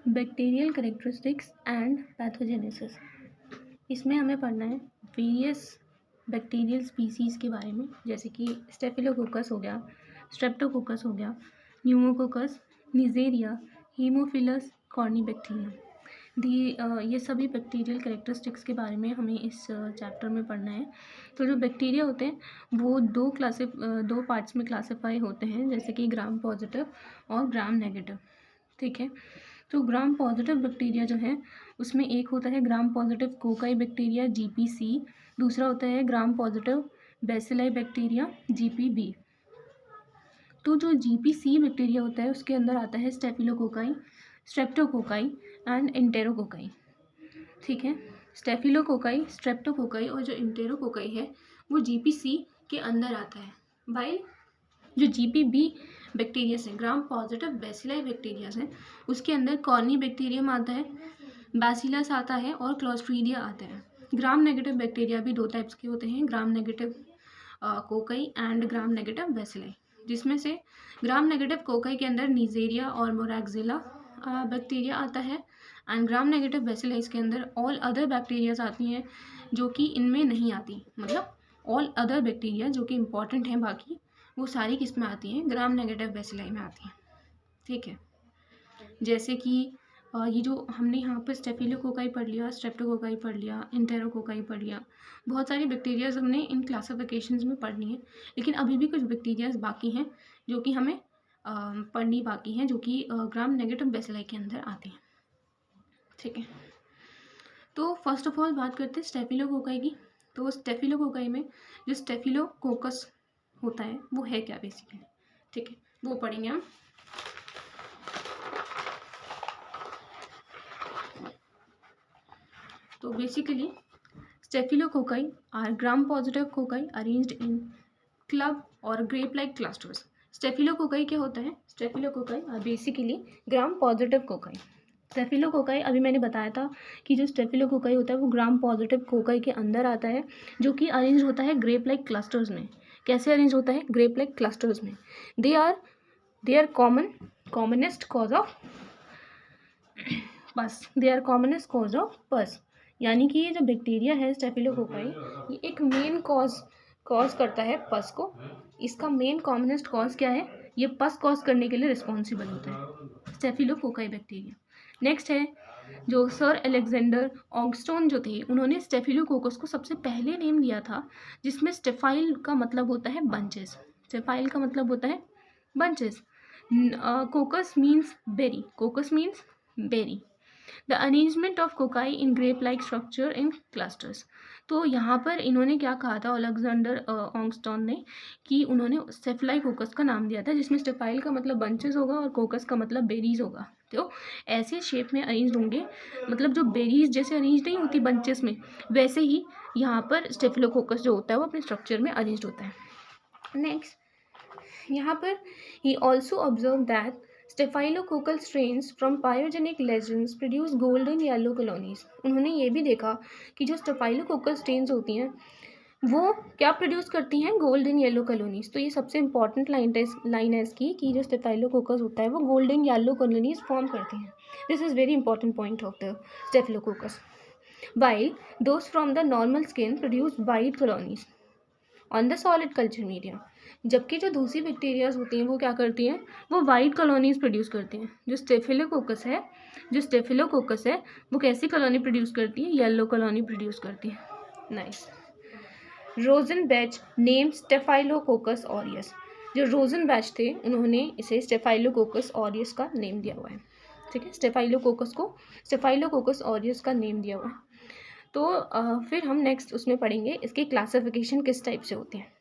Bacterial characteristics and pathogenesis. इसमें हमें पढ़ना है वेरियस बैक्टीरियल स्पीसीज़ के बारे में, जैसे कि स्टेफिलोकोकस हो गया, स्ट्रेप्टोकोकस हो गया, न्यूमोकोकस, निजेरिया, हीमोफिलस, कॉर्नीबैक्टीरियम। ये सभी बैक्टीरियल कैरेक्टरिस्टिक्स के बारे में हमें इस चैप्टर में पढ़ना है। तो जो बैक्टीरिया होते हैं वो दो पार्ट्स में क्लासीफाई होते हैं, जैसे कि ग्राम पॉजिटिव और ग्राम नेगेटिव। ठीक है, तो ग्राम पॉजिटिव बैक्टीरिया जो है उसमें एक होता है ग्राम पॉजिटिव कोकाई बैक्टीरिया GPC, दूसरा होता है gram positive bacilli bacteria GPB। तो जो GPC बैक्टीरिया होता है उसके अंदर आता है स्टेफिलोकोकाई, स्ट्रेप्टोकोकाई एंड एंटेरोकोकाई। ठीक है, स्टेफिलोकोकाई, स्ट्रेप्टोकोकाई और जो एंटेरोकोकाई है वो GPC के अंदर आता है। वाइल जो GPB बैक्टीरियाज हैं, ग्राम पॉजिटिव बैसिलाई बैक्टीरियाज हैं, उसके अंदर कॉर्नीबैक्टीरियम आता है, बैसिलस आता है और क्लोस्ट्रीडिया आता है। ग्राम नेगेटिव बैक्टीरिया भी दो टाइप्स के होते हैं, gram negative cocci and gram negative bacilli, जिसमें से ग्राम नेगेटिव कोकाई के अंदर निजेरिया और मोरैक्जिला बैक्टीरिया आता है एंड ग्राम नेगेटिव बैसिलाई के अंदर ऑल अदर बैक्टीरियाज आती हैं जो कि इनमें नहीं आती, मतलब ऑल अदर बैक्टीरिया जो कि इम्पॉर्टेंट हैं बाकी वो सारी किस में आती हैं, ग्राम नेगेटिव बैसिलाई में आती हैं। ठीक है, जैसे कि ये जो हमने यहाँ पर स्टेफिलोकोकाई पढ़ लिया, स्ट्रेप्टोकोकाई पढ़ लिया, एंटेरोकोकाई पढ़ लिया, बहुत सारी बैक्टीरियाज हमने इन क्लासिफिकेशंस में पढ़नी है, लेकिन अभी भी कुछ बैक्टीरियाज बाकी हैं जो कि हमें पढ़नी बाकी हैं, जो कि ग्राम नेगेटिव बैसिलाई के अंदर आती हैं। ठीक है, तो फर्स्ट ऑफ ऑल बात करते हैं स्टेफिलोकोकाई की। तो स्टेफिलोकोकाई में जो स्टेफिलोकोकस होता है वो है क्या बेसिकली, ठीक है, वो पढ़ेंगे हम। तो basically staphylococci are gram positive cocci arranged in club और ग्रेप लाइक क्लस्टर्स। स्टेफिलोकोकाई क्या होता है, staphylococci are basically gram positive cocci. Staphylococci अभी मैंने बताया था कि जो स्टेफिलोकोकाई होता है वो ग्राम पॉजिटिव कोकाई के अंदर आता है, जो कि अरेंज होता है ग्रेप लाइक क्लस्टर्स में। कैसे अरेंज होता है, ग्रेप लाइक क्लस्टर्स में। They are commonest cause of pus, they are commonest cause of pus, यानी कि ये जो बैक्टीरिया है स्टेफिलोकोकाई ये एक मेन कॉज करता है पस को। इसका मेन कॉमनेस्ट कॉज क्या है, ये पस कॉज करने के लिए रिस्पॉन्सिबल होता है स्टेफिलोकोकाई बैक्टीरिया। नेक्स्ट है जो सर अलेक्जेंडर ऑगस्टोन जो थे, उन्होंने स्टेफिलोकोकस को सबसे पहले नेम दिया था, जिसमें स्टेफाइल का मतलब होता है बंचेस। स्टेफाइल का मतलब होता है bunches. Coccus means berry, coccus means berry. The arrangement of cocci in grape like structure in clusters. तो यहाँ पर इन्होंने क्या कहा था अलेक्जेंडर ऑगस्टोन ने, कि उन्होंने स्टेफिलोकोकस का नाम दिया था, जिसमें स्टेफाइल का मतलब बंचेस होगा और कोकस का मतलब बेरीज होगा। तो ऐसे शेप में अरेंज होंगे, मतलब जो बेरीज जैसे अरेंज नहीं होती बंचेस में, वैसे ही यहाँ पर स्टेफिलोकोकस जो होता है वो अपने स्ट्रक्चर में अरेंज होता है। नेक्स्ट यहाँ पर he also observe that staphylococcal strains from pyogenic legends produce golden yellow colonies. उन्होंने ये भी देखा कि जो स्टेफाइलोकोकल स्ट्रेन्स होती हैं वो क्या प्रोड्यूस करती हैं, गोल्डन येलो कॉलोनीज। तो ये सबसे इंपॉर्टेंट लाइन है इसकी, कि जो स्टेफाइलोकोकस होता है वो गोल्डन येलो कॉलोनीज फॉर्म करती हैं। This is very important point of the staphylococcus. While those from the normal skin produce white colonies on the solid culture media, जबकि जो दूसरी बैक्टीरियाज होती हैं वो क्या करती हैं, वो वाइट कॉलोनीज प्रोड्यूस करती हैं। जो स्टेफिलोकोकस है वो कैसी कॉलोनी प्रोड्यूस करती है, येलो कॉलोनी प्रोड्यूस करती है। Nice. Rosenbach name Staphylococcus aureus. जो रोजनबैच थे उन्होंने इसे स्टेफाइलोकोकस ऑरियस का नेम दिया हुआ है। ठीक है, स्टेफाइलोकोकस ऑरियस का नेम दिया हुआ है। तो फिर हम नेक्स्ट उसमें पढ़ेंगे इसकी क्लासिफिकेशन किस टाइप से होती है।